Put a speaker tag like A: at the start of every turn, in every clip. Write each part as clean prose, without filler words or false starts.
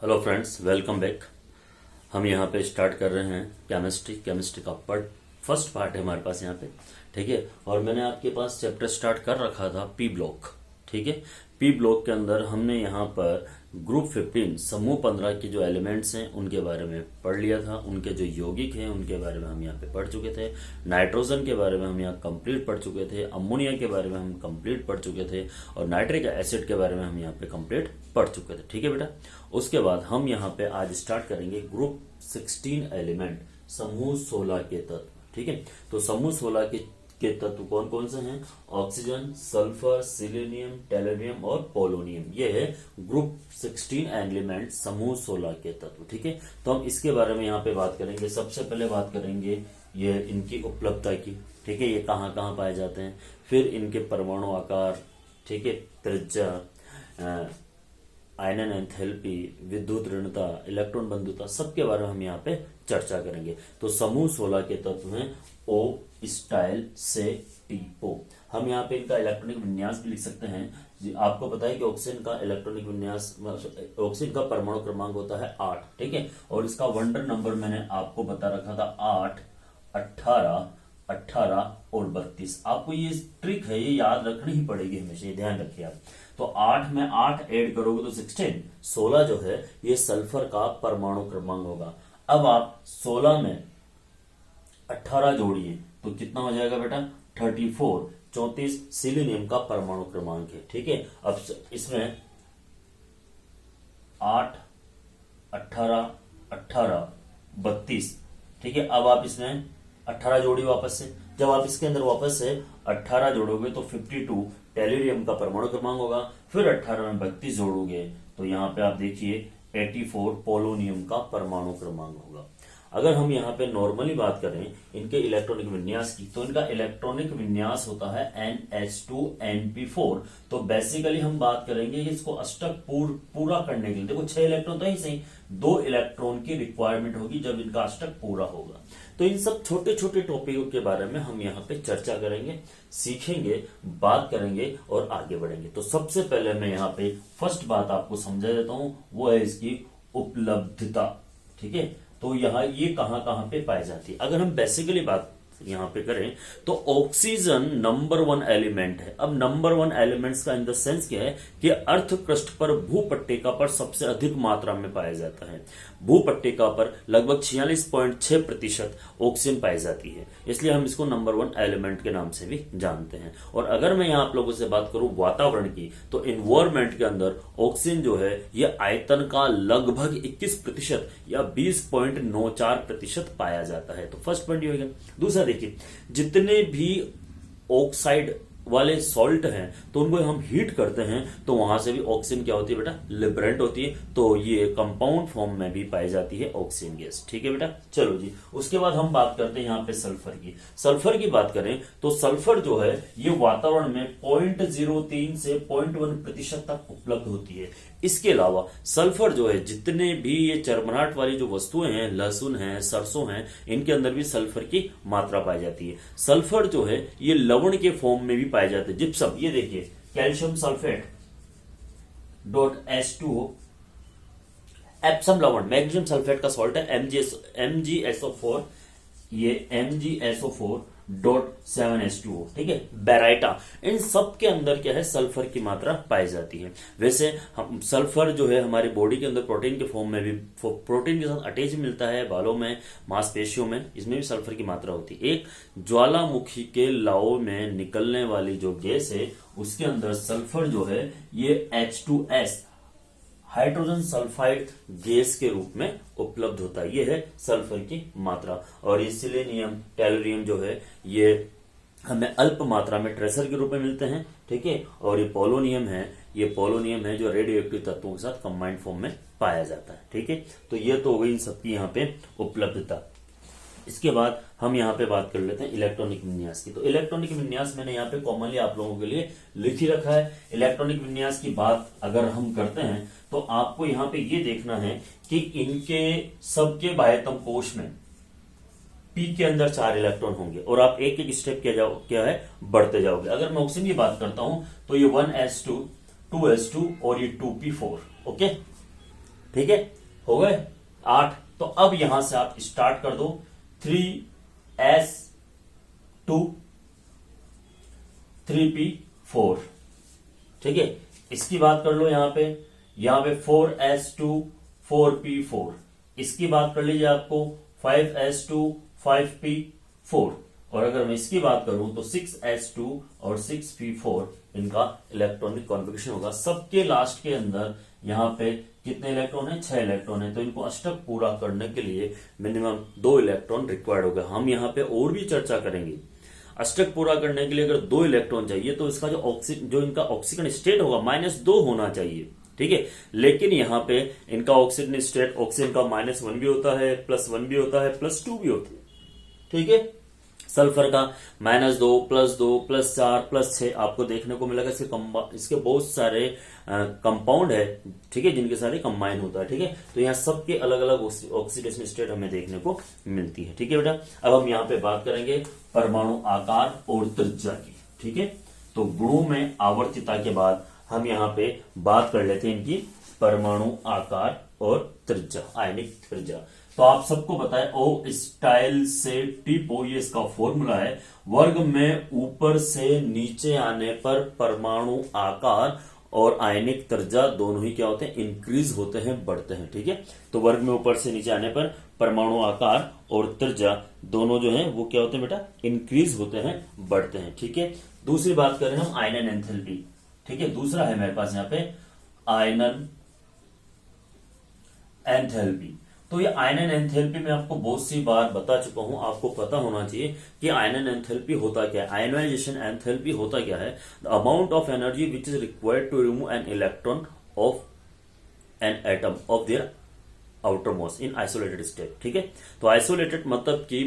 A: Hello friends, welcome back. हम यहाँ पे स्टार्ट कर रहे हैं केमिस्ट्री का फर्स्ट पार्ट है हमारे पास यहाँ पे। ठीक है, और मैंने आपके पास चैप्टर स्टार्ट कर रखा था पी ब्लॉक। ठीक है, पी ब्लॉक के अंदर हमने यहाँ पर ग्रुप 15 समूह 15 के जो एलिमेंट्स हैं उनके बारे में पढ़ लिया था। उनके जो यौगिक हैं उनके बारे में हम यहाँ पे पढ़ चुके थे। नाइट्रोजन के बारे में हम यहाँ कंप्लीट पढ़ चुके थे। अमोनिया के बारे में हम कंप्लीट पढ़ चुके थे और नाइट्रिक एसिड के बारे में हम यहाँ पे कंप्लीट पढ़ चुके थे। ठीक है बेटा, उसके बाद हम यहाँ पे आज स्टार्ट करेंगे ग्रुप 16 एलिमेंट, समूह 16 के तत्व। ठीक है, तो समूह 16 के तत्व कौन कौन से हैं? ऑक्सीजन, सल्फर, सिलीनियम, टेलोनियम और पोलोनियम। ये है ग्रुप 16 एलिमेंट, समूह 16 के तत्व। ठीक है, तो हम इसके बारे में यहाँ पे बात करेंगे। सबसे पहले बात करेंगे ये इनकी उपलब्धता की। ठीक है, ये कहाँ कहाँ पाए जाते हैं, फिर इनके परमाणु आकार, ठीक है, त्रिज्या, आयनन एंथैल्पी, विद्युत ऋणता, इलेक्ट्रॉन बंधुता, सबके बारे में हम यहाँ पे चर्चा करेंगे। तो समूह 16 के तत्व हैं ओ स्टाइल से टीपो। हम यहाँ पे इनका इलेक्ट्रॉनिक विन्यास भी लिख सकते हैं। आपको पता है कि ऑक्सीजन का इलेक्ट्रॉनिक विन्यास, ऑक्सीजन का परमाणु क्रमांक होता है 8। ठीक है, और इसका वंडर नंबर मैंने आपको बता रखा था 8, 18, 18 और 32। आपको ये ट्रिक है, ये याद रखनी ही पड़ेगी हमेशा, ये ध्यान रखिए आप। तो 8 में 8 ऐड करोगे तो 16, 16 जो है ये सल्फर का परमाणु क्रमांक होगा। अब आप 16 में 18 जोड़िए तो कितना हो जाएगा बेटा? 34, 34 सिलीनियम का परमाणु क्रमांक है। ठीक है, अब इसमें 8, 18, 18, 32। ठीक है, अब आप इसमें 18 जोड़िए वापस से। जब आप इसके अंदर वापस से 18 जोड़ोगे तो 52 टेलोनियम का परमाणु क्रमांक होगा। फिर 18 में 32 जोड़ोगे तो यहाँ पे आप देखिए 84 पोलोनियम का परमाणु क्रमांक होगा। अगर हम यहाँ पे नॉर्मली बात करें इनके इलेक्ट्रॉनिक विन्यास की, तो इनका इलेक्ट्रॉनिक विन्यास होता है NH2NP4। तो बेसिकली हम बात करेंगे इसको अष्टक पूरा करने के लिए। देखो 6 इलेक्ट्रॉन तो ही सही, 2 इलेक्ट्रॉन की रिक्वायरमेंट होगी जब इनका अष्टक पूरा होगा। तो इन सब छोटे छोटे टॉपिकों के बारे में हम यहाँ पे चर्चा करेंगे, सीखेंगे, बात करेंगे और आगे बढ़ेंगे। तो सबसे पहले मैं यहाँ पे फर्स्ट बात आपको समझा देता हूं, वो है इसकी उपलब्धता। ठीक है, तो यहाँ ये कहां कहां पे पाई जाती है। अगर हम बेसिकली बात यहां पे करें तो ऑक्सीजन नंबर 1 एलिमेंट है। अब नंबर 1 एलिमेंट्स का इन द सेंस क्या है कि अर्थ पृष्ठ पर भूपट्टिका पर सबसे अधिक मात्रा में पाया जाता है। भूपट्टिका पर लगभग 46.6% ऑक्सीजन पाई जाती है, इसलिए हम इसको नंबर 1 एलिमेंट के नाम से भी जानते हैं। और अगर मैं यहाँ आप लोगों से बात करूं वातावरण की, तो इन्वायरमेंट के अंदर ऑक्सीजन जो है ये आयतन का लगभग 21% या 20.94% पाया जाता है। तो फर्स्ट पॉइंट ये हो गया। दूसरा देखिए, जितने भी ऑक्साइड वाले सॉल्ट हैं तो उनको हम हीट करते हैं तो वहां से भी ऑक्सीजन क्या होती है बेटा? लिबरेंट होती है। तो ये कंपाउंड फॉर्म में भी पाई जाती है ऑक्सीजन गैस। ठीक है बेटा, चलो जी। उसके बाद हम बात करते हैं यहाँ पे सल्फर की। सल्फर की बात करें तो सल्फर जो है ये वातावरण में 0.03 से 0.1% तक उपलब्ध होती है। इसके अलावा सल्फर जो है जितने भी ये चरमराहट वाली जो वस्तुएं हैं, लहसुन है, सरसों है, इनके अंदर भी सल्फर की मात्रा पाई जाती है। सल्फर जो है ये लवण के फॉर्म में भी पाए जाते हैं। जिप्सम, ये देखिए कैल्शियम सल्फेट .H2O, एप्सम लवण, मैग्नीशियम सल्फेट का सॉल्ट है MgSO4, ये MgSO4.7H2O। ठीक है, बेराइटा, इन सब के अंदर क्या है? सल्फर की मात्रा पाई जाती है। वैसे हम सल्फर जो है हमारी बॉडी के अंदर प्रोटीन के फॉर्म में भी, प्रोटीन के साथ अटैच मिलता है, बालों में, मांसपेशियों में, इसमें भी सल्फर की मात्रा होती है। एक ज्वालामुखी के लाव में निकलने वाली जो गैस है उसके अंदर सल्फर जो है ये H2S, हाइड्रोजन सल्फाइड गैस के रूप में उपलब्ध होता है। ये है सल्फर की मात्रा। और ये सिलेनियम, टेलोनियम जो है ये हमें अल्प मात्रा में ट्रेसर के रूप में मिलते हैं। ठीक है, और ये पोलोनियम है, ये पोलोनियम है जो रेडियो एक्टिव तत्वों के साथ कंबाइंड फॉर्म में पाया जाता है। ठीक है, तो ये तो हो गई इन सबकी यहाँ पे उपलब्धता। इसके बाद हम यहाँ पे बात कर लेते हैं इलेक्ट्रॉनिक विन्यास की। तो इलेक्ट्रॉनिक विन्यास मैंने यहाँ पे कॉमनली आप लोगों के लिए लिख ही रखा है। इलेक्ट्रॉनिक विन्यास की बात अगर हम करते हैं तो आपको यहाँ पे ये देखना है कि इनके सबके बाह्यतम कोश में पी के अंदर 4 इलेक्ट्रॉन होंगे और आप एक एक स्टेप क्या है बढ़ते जाओगे। अगर मैं ऑक्सीजन की बात करता हूं तो ये 1s2, 2s2 और ये 2p4। ओके, ठीक है, हो गए 8। तो अब यहां से आप स्टार्ट कर दो 3s2 3p4, ठीक है। इसकी बात कर लो यहां पे 4s2 4p4, इसकी बात कर लीजिए आपको 5s2 5p4, और अगर मैं इसकी बात करूं तो 6s2 और 6p4 इनका इलेक्ट्रॉनिक कॉन्फ़िगरेशन होगा। सबके लास्ट के अंदर यहां पे कितने इलेक्ट्रॉन है? 6 इलेक्ट्रॉन है। तो इनको अष्टक पूरा करने के लिए मिनिमम 2 इलेक्ट्रॉन रिक्वायर्ड होगा। हम यहां पे और भी चर्चा करेंगे। अष्टक पूरा करने के लिए अगर 2 इलेक्ट्रॉन चाहिए तो इसका जो इनका ऑक्सीजन स्टेट होगा -2 होना चाहिए, ठीक है। लेकिन यहां पे इनका ऑक्सीजन स्टेट, ऑक्सीजन का -1 भी होता है, +1 भी होता है, +2 भी होता है, ठीक है। सल्फर का -2 +2 +4 +6 आपको देखने को मिलेगा। इसके बहुत सारे कंपाउंड है, ठीक है, जिनके सारे कंबाइन होता है, ठीक है। तो यहाँ सबके अलग अलग ऑक्सीडेशन स्टेट हमें देखने को मिलती है, ठीक है बेटा। अब हम यहाँ पे बात करेंगे परमाणु आकार और त्रिज्या की, ठीक है। तो गुणों में आवर्तिता के बाद हम यहाँ पे बात कर लेते हैं इनकी परमाणु आकार और त्रिज्या, आयनिक त्रिज्या। तो आप सबको पता है ओ स्टाइल से टिपो, ये इसका फॉर्मूला है। वर्ग में ऊपर से नीचे आने पर परमाणु आकार और आयनिक त्रिज्या दोनों ही क्या होते हैं? इंक्रीज होते हैं, बढ़ते हैं, ठीक है। तो वर्ग में ऊपर से नीचे आने पर परमाणु आकार और त्रिज्या दोनों जो है वो क्या होते हैं बेटा? इंक्रीज होते हैं, बढ़ते हैं, ठीक है। दूसरी बात करें हम आयनन एंथैल्पी, ठीक है। दूसरा है मेरे पास यहाँ पे आयनन एंथैल्पी। तो ये आयनन एंथैल्पी मैं आपको बहुत सी बार बता चुका हूं, आपको पता होना चाहिए कि आयनन एंथैल्पी होता क्या है। आयनाइजेशन एंथैल्पी होता क्या है? The amount of energy which is required to remove an electron off an atom of their outermost in isolated state, ठीक है। तो आइसोलेटेड मतलब कि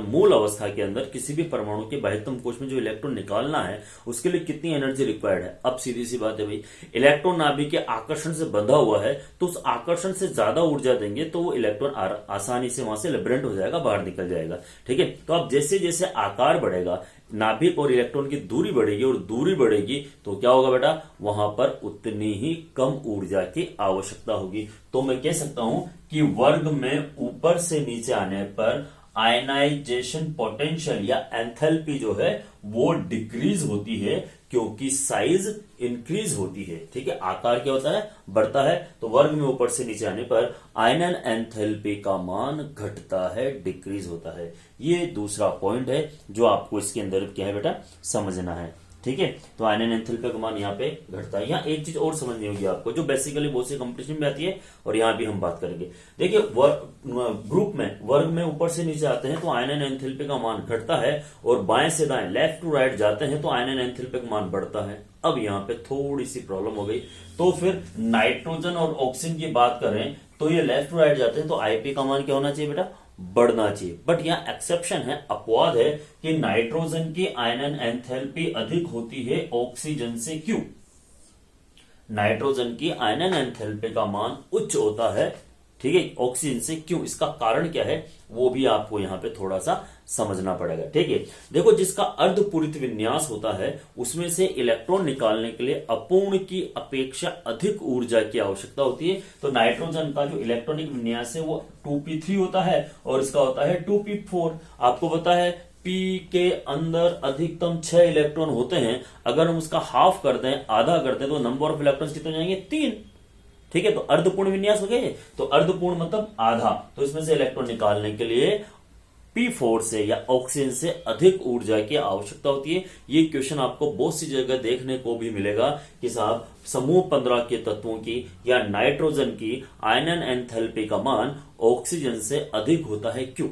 A: मूल अवस्था के अंदर किसी भी परमाणु के बाह्यतम कोश में जो इलेक्ट्रॉन निकालना है उसके लिए कितनी एनर्जी रिक्वायर्ड है। अब सीधी सी बात है भाई, इलेक्ट्रॉन नाभिक के आकर्षण से बंधा हुआ है तो उस आकर्षण से ज्यादा ऊर्जा देंगे तो वो इलेक्ट्रॉन आसानी से वहां से लिबरेट हो जाएगा, बाहर निकल जाएगा, ठीक है। तो अब जैसे जैसे आकार बढ़ेगा, नाभिक और इलेक्ट्रॉन की दूरी बढ़ेगी और दूरी बढ़ेगी तो क्या होगा बेटा? वहां पर उतनी ही कम ऊर्जा की आवश्यकता होगी। तो मैं कह सकता हूं कि वर्ग में ऊपर से नीचे आने पर आयनाइजेशन पोटेंशियल या एंथैल्पी जो है वो डिक्रीज होती है, क्योंकि साइज इंक्रीज होती है, ठीक है। आकार क्या होता है? बढ़ता है। तो वर्ग में ऊपर से नीचे आने पर आयनन एंथैल्पी का मान घटता है, डिक्रीज होता है। ये दूसरा पॉइंट है जो आपको इसके अंदर क्या है बेटा? समझना है, ठीक है। तो आयनन एंथैल्पी का मान यहाँ पे घटता है। यहाँ एक चीज और समझनी होगी आपको, जो बेसिकली बहुत से कंपटीशन में आती है और यहाँ भी हम बात करेंगे। देखिए ग्रुप में वर्ग में ऊपर से नीचे आते हैं तो आयनन एंथैल्पी का मान घटता है, और बाएं से दाएं लेफ्ट टू राइट जाते हैं तो आयनन एंथैल्पी का मान बढ़ता है। अब यहाँ पे थोड़ी सी प्रॉब्लम हो गई। तो फिर नाइट्रोजन और ऑक्सीजन की बात करें तो ये लेफ्ट टू राइट जाते हैं तो आईपी का मान क्या होना चाहिए बेटा? बढ़ना चाहिए। बट यहाँ एक्सेप्शन है, अपवाद है कि नाइट्रोजन की आयनन एंथैल्पी अधिक होती है ऑक्सीजन से। क्यों? नाइट्रोजन की आयनन एंथैल्पी का मान उच्च होता है, ठीक है, ऑक्सीजन से। क्यों? इसका कारण क्या है वो भी आपको यहां पे थोड़ा सा समझना पड़ेगा, ठीक है। देखो, जिसका अर्धपूरित विन्यास होता है उसमें से इलेक्ट्रॉन निकालने के लिए अपूर्ण की अपेक्षा अधिक ऊर्जा की आवश्यकता होती है। तो नाइट्रोजन का जो इलेक्ट्रॉनिक विन्यास है वो 2p3 होता है और इसका होता है 2p4। आपको पता है P के अंदर अधिकतम 6 इलेक्ट्रॉन होते हैं। अगर हम उसका हाफ कर दें, आधा कर दें, तो नंबर ऑफ इलेक्ट्रॉन्स कितने हो जाएंगे? 3, ठीक है। तो अर्धपूर्ण विन्यास हो गए। तो अर्धपूर्ण मतलब आधा। तो इसमें से इलेक्ट्रॉन निकालने के लिए P4 से या ऑक्सीजन से अधिक ऊर्जा की आवश्यकता होती है। ये क्वेश्चन आपको बहुत सी जगह देखने को भी मिलेगा कि साहब समूह 15 के तत्वों की या नाइट्रोजन की आयनन एंथैल्पी का मान ऑक्सीजन से अधिक होता है। क्यों?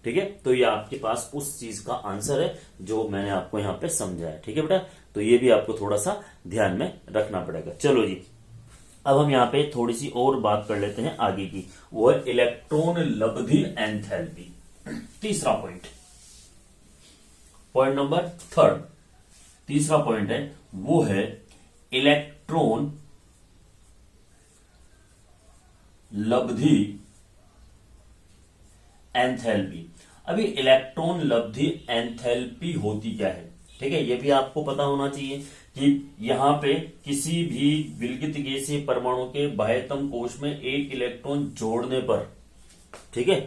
A: ठीक है। तो ये आपके पास उस चीज का आंसर है जो मैंने आपको यहां पे समझाया, ठीक है बेटा। तो ये भी आपको थोड़ा सा ध्यान में रखना पड़ेगा। चलो जी, अब हम यहाँ पे थोड़ी सी और बात कर लेते हैं आगे की, वो है इलेक्ट्रॉन लब्धि एंथैल्पी। तीसरा पॉइंट, पॉइंट नंबर 3, तीसरा पॉइंट है वो है इलेक्ट्रॉन लब्धि एंथैल्पी। अभी इलेक्ट्रॉन लब्धि एंथैल्पी होती क्या है? ठीक है, ये भी आपको पता होना चाहिए कि यहाँ पे किसी भी विलगित गैसीय परमाणु के बाह्यतम कोश में एक इलेक्ट्रॉन जोड़ने पर, ठीक है,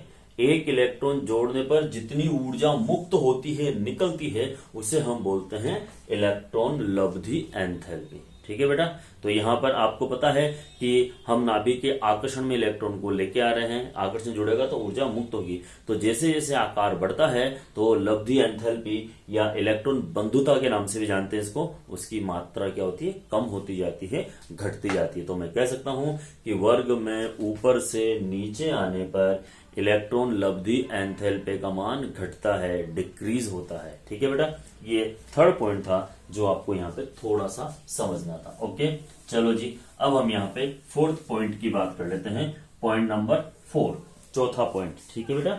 A: एक इलेक्ट्रॉन जोड़ने पर जितनी ऊर्जा मुक्त होती है, निकलती है, उसे हम बोलते हैं इलेक्ट्रॉन लब्धि एंथैल्पी। ठीक है बेटा, तो यहां पर आपको पता है कि हम नाभिक के आकर्षण में इलेक्ट्रॉन को लेके आ रहे हैं, आकर्षण जुड़ेगा तो ऊर्जा मुक्त होगी। तो जैसे जैसे आकार बढ़ता है तो लब्धि एंथैल्पी या इलेक्ट्रॉन बंधुता के नाम से भी जानते हैं इसको, उसकी मात्रा क्या होती है, कम होती जाती है, घटती जाती है। तो मैं कह सकता हूं कि वर्ग में ऊपर से नीचे आने पर इलेक्ट्रॉन लब्धि एंथैल्पी का मान घटता है, डिक्रीज होता है। ठीक है बेटा, ये थर्ड पॉइंट था जो आपको यहाँ पे थोड़ा सा समझना था। ओके, चलो जी, अब हम यहाँ पे फोर्थ पॉइंट की बात कर लेते हैं, पॉइंट नंबर 4, चौथा पॉइंट। ठीक है बेटा,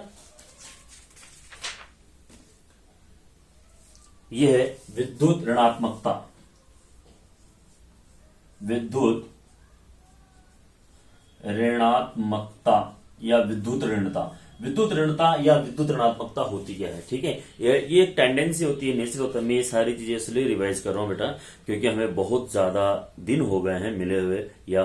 A: यह है विद्युत ऋणात्मकता। विद्युत ऋणात्मकता या विद्युत ऋणता। विद्युत ऋणता या विद्युत ऋणात्मकता होती क्या है? ठीक है, ये एक टेंडेंसी होती है, नेचर होता है। मैं ये सारी चीजें इसलिए रिवाइज कर रहा हूं बेटा क्योंकि हमें बहुत ज्यादा दिन हो गए हैं मिले हुए या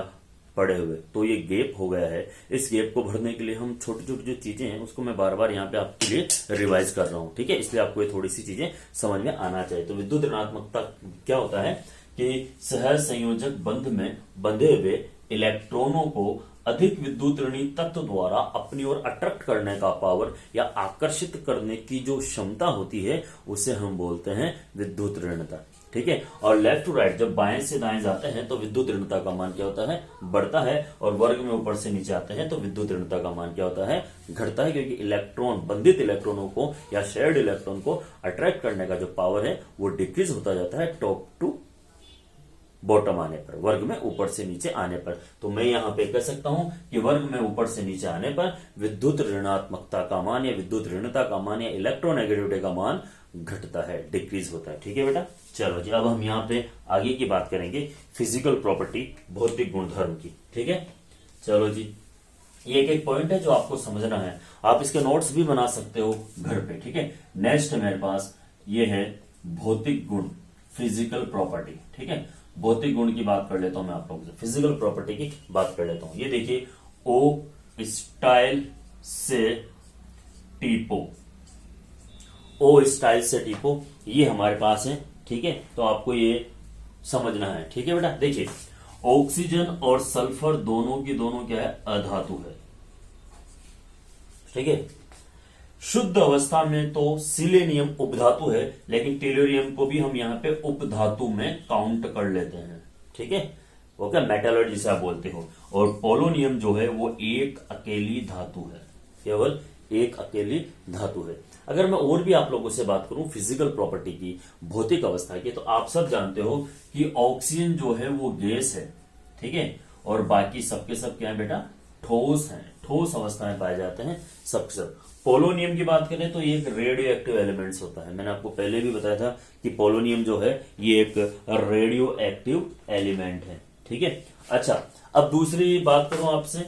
A: पढ़े हुए, तो ये गैप हो गया है। इस गैप को भरने के लिए हम छोटी छोटी जो चीजें हैं उसको मैं बार बार यहाँ पे आपके लिए रिवाइज कर रहा हूँ। ठीक है, इसलिए आपको ये थोड़ी सी चीजें समझ में आना चाहिए। तो विद्युत ऋणात्मकता क्या होता है कि सह संयोजक बंध में बंधे हुए इलेक्ट्रॉनों को अधिक विद्युत ऋणी तत्व द्वारा अपनी ओर अट्रैक्ट करने का पावर या आकर्षित करने की जो क्षमता होती है उसे हम बोलते हैं विद्युत ऋणता। ठीक है, और लेफ्ट टू राइट जब बाएं से दाएं जाते हैं तो विद्युत ऋणता का मान क्या होता है, बढ़ता है, और वर्ग में ऊपर से नीचे आते हैं तो विद्युत ऋणता का मान क्या होता है, घटता है, क्योंकि इलेक्ट्रॉन बंधित इलेक्ट्रॉनों को या शेयर्ड इलेक्ट्रॉन को अट्रैक्ट करने का जो पावर है वो डिक्रीज होता जाता है टॉप टू बॉटम आने पर, वर्ग में ऊपर से नीचे आने पर। तो मैं यहां पे कह सकता हूं कि वर्ग में ऊपर से नीचे आने पर विद्युत ऋणात्मकता का मान या विद्युत ऋणता का मान या इलेक्ट्रोनेगेटिविटी का मान घटता है, डिक्रीज होता है। ठीक है बेटा, चलो जी, अब हम यहाँ पे आगे की बात करेंगे फिजिकल प्रॉपर्टी, भौतिक गुणधर्म की। ठीक है, चलो जी, ये एक पॉइंट है जो आपको समझना है, आप इसके नोट्स भी बना सकते हो घर पे। ठीक है, नेक्स्ट मेरे पास ये है भौतिक गुण, फिजिकल प्रॉपर्टी। ठीक है, भौतिक गुण की बात कर लेता हूं मैं आप लोगों से, फिजिकल प्रॉपर्टी की बात कर लेता हूं। ये देखिए, ओ स्टाइल से टीपो, ओ स्टाइल से टीपो, ये हमारे पास है। ठीक है, तो आपको ये समझना है। ठीक है बेटा, देखिए, ऑक्सीजन और सल्फर दोनों की दोनों क्या है, अधातु है। ठीक है, शुद्ध अवस्था में तो सिलेनियम उपधातु है, लेकिन टेलोरियम को भी हम यहाँ पे उपधातु में काउंट कर लेते हैं। ठीक है, वो क्या मेटलॉइड जिसे आप बोलते हो। और पोलोनियम जो है वो एक अकेली धातु है, केवल एक अकेली धातु है। अगर मैं और भी आप लोगों से बात करूं फिजिकल प्रॉपर्टी की, भौतिक अवस्था की, तो आप सब जानते हो कि ऑक्सीजन जो है वो गैस है। ठीक है, और बाकी सबके सब क्या है बेटा, ठोस है, ठोस अवस्था में पाए जाते हैं सबके सब। पोलोनियम की बात करें तो ये एक रेडियो एक्टिव एलिमेंट्स होता है। मैंने आपको पहले भी बताया था कि पोलोनियम जो है ये एक रेडियो एक्टिव एलिमेंट है। ठीक है, अच्छा, अब दूसरी बात करूं आपसे,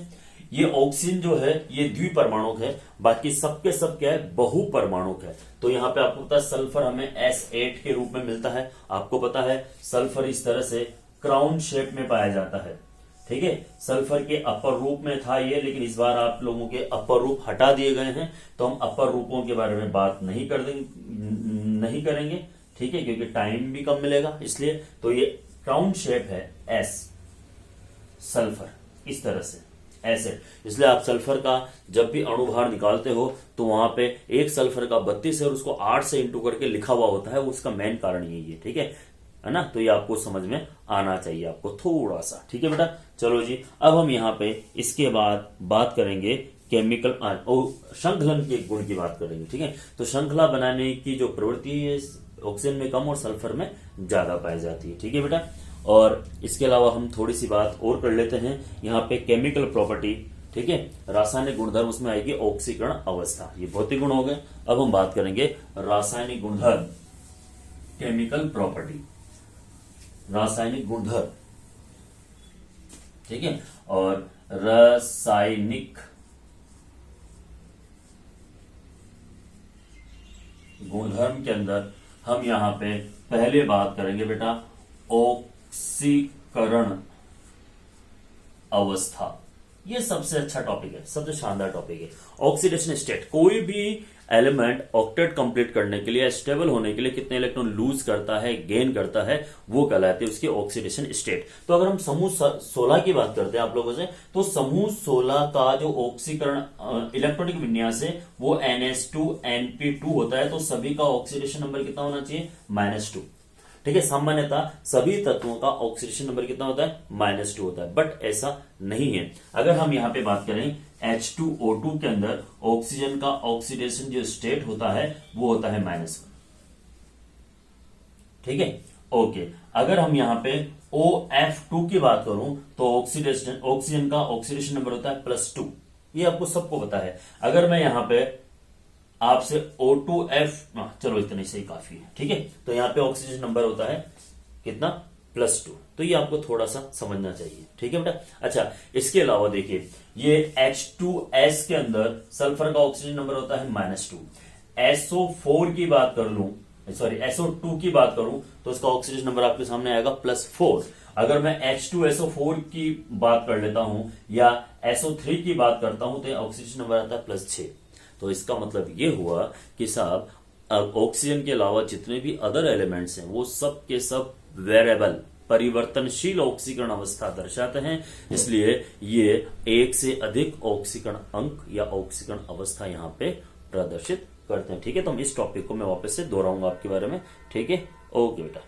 A: ये ऑक्सीजन जो है ये द्विपरमाणुक है, बाकी सबके सब क्या है, बहुपरमाणुक है। तो यहाँ पे आपको पता है सल्फर हमें S8 के रूप में मिलता है। आपको पता है सल्फर इस तरह से क्राउन शेप में पाया जाता है। ठीक है, सल्फर के अपर रूप में था ये, लेकिन इस बार आप लोगों के अपर रूप हटा दिए गए हैं, तो हम अपर रूपों के बारे में बात नहीं करेंगे। ठीक है, क्योंकि टाइम भी कम मिलेगा इसलिए। तो ये क्राउन शेप है एस, सल्फर इस तरह से एसिड, इसलिए आप सल्फर का जब भी अणुभार निकालते हो तो वहां पे एक सल्फर का 32 है और उसको 8 से इंटू करके लिखा हुआ होता है, उसका मेन कारण यही है। ठीक है ना, तो ये आपको समझ में आना चाहिए आपको थोड़ा सा। ठीक है बेटा, चलो जी, अब हम यहाँ पे इसके बाद बात करेंगे केमिकल श्रृंखलन के गुण की बात करेंगे। ठीक है, तो श्रृंखला बनाने की जो प्रवृत्ति है ऑक्सीजन में कम और सल्फर में ज्यादा पाई जाती है। ठीक है बेटा, और इसके अलावा हम थोड़ी सी बात और कर लेते हैं यहाँ पे केमिकल प्रॉपर्टी। ठीक है, रासायनिक गुणधर्म उसमें आएगी ऑक्सीकरण अवस्था, ये भौतिक गुण हो गए। अब हम बात करेंगे रासायनिक गुणधर्म, केमिकल प्रॉपर्टी, रासायनिक गुणधर्म। ठीक है, और रासायनिक गुणधर्म के अंदर हम यहाँ पे पहले बात करेंगे बेटा ऑक्सीकरण अवस्था। ये सबसे अच्छा टॉपिक है, सबसे शानदार टॉपिक है। ऑक्सीडेशन स्टेट, कोई भी एलिमेंट ऑक्टेट कंप्लीट करने के लिए, स्टेबल होने के लिए कितने इलेक्ट्रॉन लूज करता है, गेन करता है, वो कहलाती है उसकी ऑक्सीडेशन स्टेट। तो अगर हम समूह 16 की बात करते हैं आप लोगों से, तो समूह 16 का जो ऑक्सीकरण इलेक्ट्रॉनिक विन्यास है वो NH2NP2 होता है। तो सभी का ऑक्सीडेशन नंबर कितना होना चाहिए? -2। ठीक है, सामान्यतः सभी तत्वों का ऑक्सीडेशन नंबर कितना होता है? -2 होता है, बट ऐसा नहीं है। अगर हम यहां पे बात करें H2O2 के अंदर ऑक्सीजन का ऑक्सीडेशन जो स्टेट होता है वो होता है -1। ठीक है, ओके। अगर हम यहां पे OF2 की बात करूं तो ऑक्सीजन का ऑक्सीडेशन नंबर होता है +2। ये आपको सबको पता है। अगर मैं यहां पे आपसे O2F, चलो इतना ही सही काफी है। ठीक है, तो यहां पे ऑक्सीजन नंबर होता है कितना? +2। तो ये आपको थोड़ा सा समझना चाहिए। ठीक है बेटा। अच्छा, इसके अलावा देखिए ये H2S के अंदर सल्फर का ऑक्सीजन नंबर होता है -2। SO4 की बात कर लूं, सॉरी SO2 की बात करूं तो इसका ऑक्सीजन नंबर आपके सामने आएगा +4। अगर मैं H2SO4 की बात कर लेता हूं या SO3 की बात करता हूं तो ऑक्सीजन नंबर आता है +6। तो इसका मतलब ये हुआ कि साहब ऑक्सीजन के अलावा जितने भी अदर एलिमेंट्स हैं वो सब के सब वेरिएबल, परिवर्तनशील ऑक्सीकरण अवस्था दर्शाते हैं। इसलिए ये एक से अधिक ऑक्सीकरण अंक या ऑक्सीकरण अवस्था यहां पे प्रदर्शित करते हैं। ठीक है, तो हम इस टॉपिक को मैं वापस से दोहराऊंगा आपके बारे में। ठीक है, ओके बेटा।